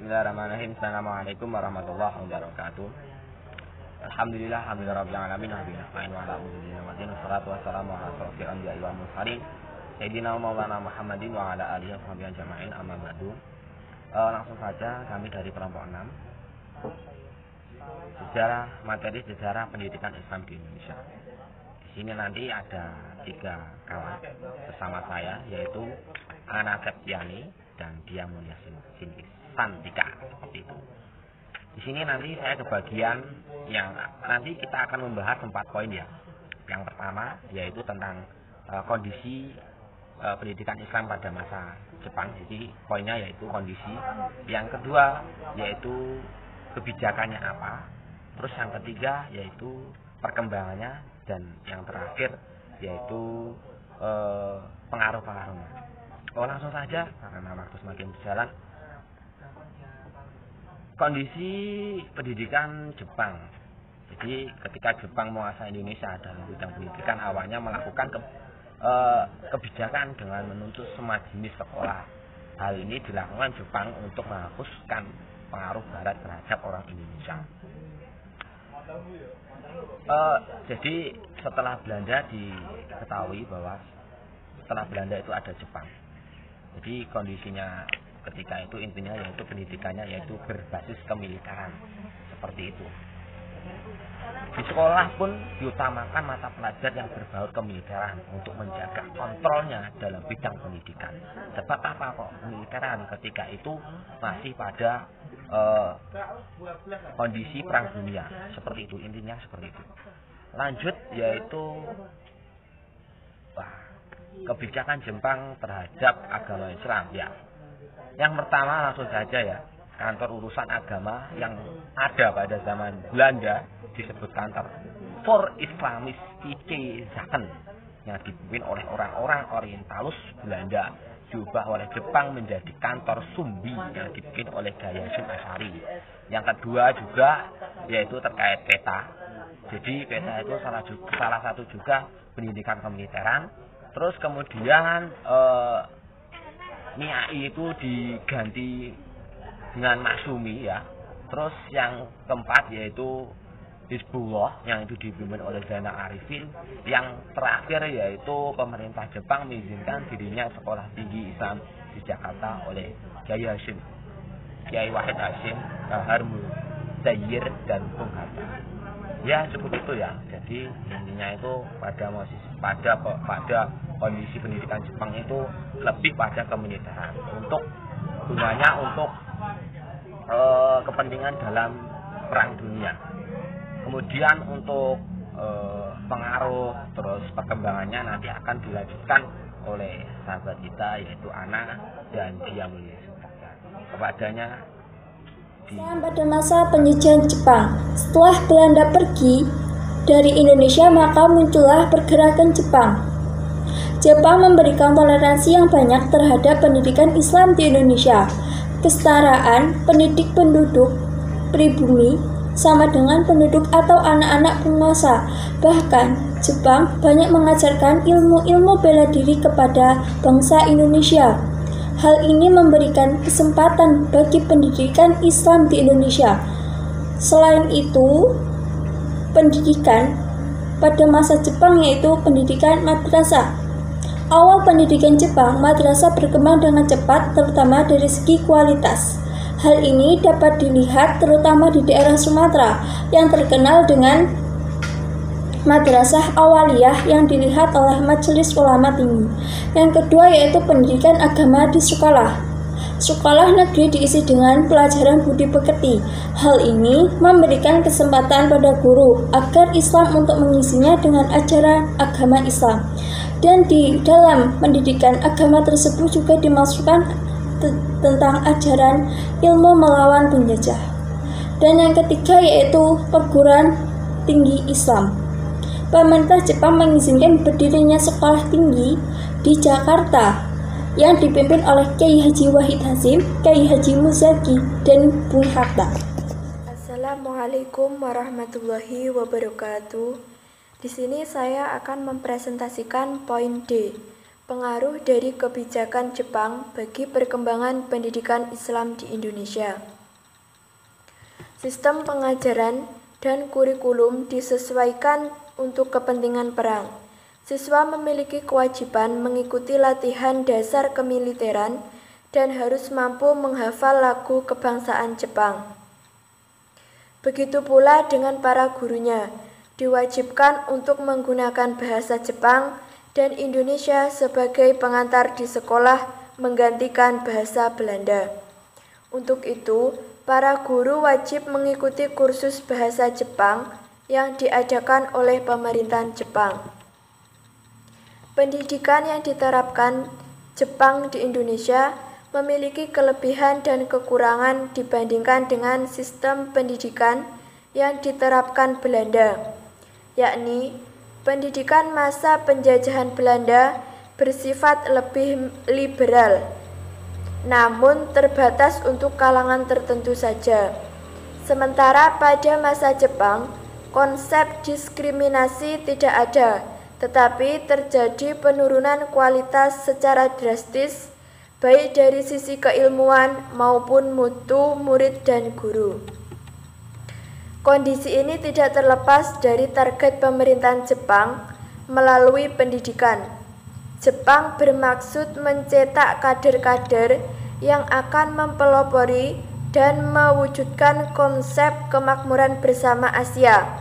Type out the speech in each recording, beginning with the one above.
Bismillahirrahmanirrahim. Assalamualaikum warahmatullahi wabarakatuh. Alhamdulillah, rabbil alamin, wassalatu wassalamu ala asyrofil anbiya'i wal mursalin sayyidina maulana Muhammadin wa ala alihi washabihi ajma'in, amma ba'du. Langsung saja kami dari kelompok 6, materi sejarah pendidikan Islam di Indonesia. Di sini nanti ada 3 kawan bersama saya, yaitu Ana Septiani dan Dia Mulia Santika, seperti itu. Di sini nanti saya kebagian yang nanti kita akan membahas 4 poin ya. Yang pertama yaitu tentang kondisi pendidikan Islam pada masa Jepang. Jadi poinnya yaitu kondisi. Yang kedua yaitu kebijakannya apa. Terus yang ketiga yaitu perkembangannya, dan yang terakhir yaitu pengaruh-pengaruhnya. Langsung saja karena waktu semakin berjalan. Kondisi pendidikan Jepang. Jadi ketika Jepang menguasai Indonesia dalam bidang pendidikan, awalnya melakukan kebijakan dengan menuntut semua jenis sekolah. Hal ini dilakukan Jepang untuk menghapuskan pengaruh Barat terhadap orang Indonesia. Jadi setelah Belanda, diketahui bahwa setelah Belanda itu ada Jepang. Jadi kondisinya ketika itu intinya yaitu pendidikannya yaitu berbasis kemiliteran, seperti itu. Di sekolah pun diutamakan mata pelajaran yang berbau kemiliteran untuk menjaga kontrolnya dalam bidang pendidikan. Sebab apa kok militeran? Ketika itu masih pada kondisi perang dunia, seperti itu, intinya seperti itu. Lanjut yaitu kebijakan Jepang terhadap agama Islam ya. Yang pertama langsung saja ya, kantor urusan agama yang ada pada zaman Belanda disebut kantor For Islamistische Zaken, yang dipimpin oleh orang-orang orientalis Belanda, diubah oleh Jepang menjadi kantor Sumbi yang dipimpin oleh Gaya Shun Asari. Yang kedua juga yaitu terkait peta. Jadi peta itu salah satu juga pendidikan kemiliteran. Terus kemudian Niai itu diganti dengan Maksumi ya. Terus yang keempat yaitu Hizbullah yang itu dipimpin oleh Zainal Arifin. Yang terakhir yaitu pemerintah Jepang mengizinkan dirinya sekolah tinggi Islam di Jakarta oleh Kiai Hasyim, Kiai Wahid Hasyim, Bahar Muzayir dan Bung Hatta. Ya cukup itu ya. Jadi intinya itu pada kondisi pendidikan Jepang itu lebih pada kemiliteran, untuk gunanya untuk kepentingan dalam perang dunia. Kemudian untuk pengaruh terus perkembangannya nanti akan dilanjutkan oleh sahabat kita yaitu Ana dan Dia Mulia Santika. Kepadanya pada masa penjajahan Jepang, setelah Belanda pergi dari Indonesia, maka muncullah pergerakan Jepang. Jepang memberikan toleransi yang banyak terhadap pendidikan Islam di Indonesia. Kesetaraan pendidik penduduk pribumi sama dengan penduduk atau anak-anak penguasa. Bahkan Jepang banyak mengajarkan ilmu-ilmu bela diri kepada bangsa Indonesia. Hal ini memberikan kesempatan bagi pendidikan Islam di Indonesia. Selain itu, pendidikan pada masa Jepang yaitu pendidikan madrasah. Awal pendidikan Jepang, madrasah berkembang dengan cepat, terutama dari segi kualitas. Hal ini dapat dilihat terutama di daerah Sumatera yang terkenal dengan Madrasah Awaliyah yang dilihat oleh Majelis Ulama Tinggi. Yang kedua yaitu pendidikan agama di sekolah. Sekolah negeri diisi dengan pelajaran budi pekerti. Hal ini memberikan kesempatan pada guru agar Islam untuk mengisinya dengan ajaran agama Islam. Dan di dalam pendidikan agama tersebut juga dimasukkan tentang ajaran ilmu melawan penjajah. Dan yang ketiga yaitu perguruan tinggi Islam. Pemerintah Jepang mengizinkan berdirinya sekolah tinggi di Jakarta yang dipimpin oleh Kiai Haji Wahid Hasyim, Kiai Haji Muzaki, dan Bung Hatta. Assalamualaikum warahmatullahi wabarakatuh. Di sini saya akan mempresentasikan poin D, pengaruh dari kebijakan Jepang bagi perkembangan pendidikan Islam di Indonesia. Sistem pengajaran dan kurikulum disesuaikan untuk kepentingan perang. Siswa memiliki kewajiban mengikuti latihan dasar kemiliteran dan harus mampu menghafal lagu kebangsaan Jepang. Begitu pula dengan para gurunya, diwajibkan untuk menggunakan bahasa Jepang dan Indonesia sebagai pengantar di sekolah menggantikan bahasa Belanda. Untuk itu, para guru wajib mengikuti kursus bahasa Jepang yang diadakan oleh pemerintahan Jepang. Pendidikan yang diterapkan Jepang di Indonesia memiliki kelebihan dan kekurangan dibandingkan dengan sistem pendidikan yang diterapkan Belanda, yakni pendidikan masa penjajahan Belanda bersifat lebih liberal, namun terbatas untuk kalangan tertentu saja. Sementara pada masa Jepang, konsep diskriminasi tidak ada, tetapi terjadi penurunan kualitas secara drastis baik dari sisi keilmuan maupun mutu murid dan guru. Kondisi ini tidak terlepas dari target pemerintahan Jepang melalui pendidikan. Jepang bermaksud mencetak kader-kader yang akan mempelopori dan mewujudkan konsep kemakmuran bersama Asia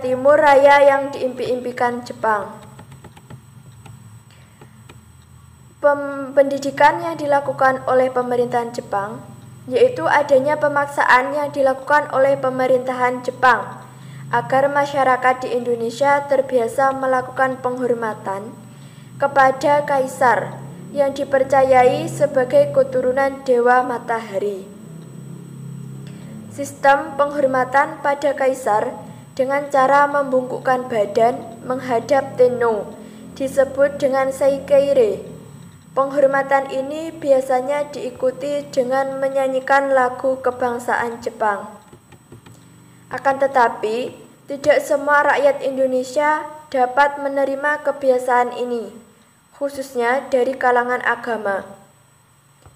Timur Raya yang diimpi-impikan Jepang. Pendidikan yang dilakukan oleh pemerintahan Jepang, yaitu adanya pemaksaan yang dilakukan oleh pemerintahan Jepang agar masyarakat di Indonesia terbiasa melakukan penghormatan kepada kaisar yang dipercayai sebagai keturunan Dewa Matahari. Sistem penghormatan pada kaisar dengan cara membungkukkan badan menghadap Tenno disebut dengan Seikeire. Penghormatan ini biasanya diikuti dengan menyanyikan lagu kebangsaan Jepang. Akan tetapi, tidak semua rakyat Indonesia dapat menerima kebiasaan ini, khususnya dari kalangan agama.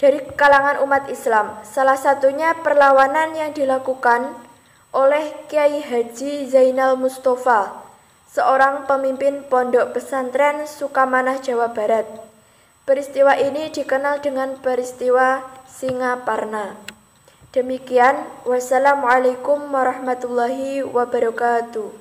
Dari kalangan umat Islam, salah satunya perlawanan yang dilakukan oleh Kiai Haji Zainal Mustafa, seorang pemimpin pondok pesantren Sukamanah, Jawa Barat. Peristiwa ini dikenal dengan peristiwa Singaparna. Demikian, wassalamualaikum warahmatullahi wabarakatuh.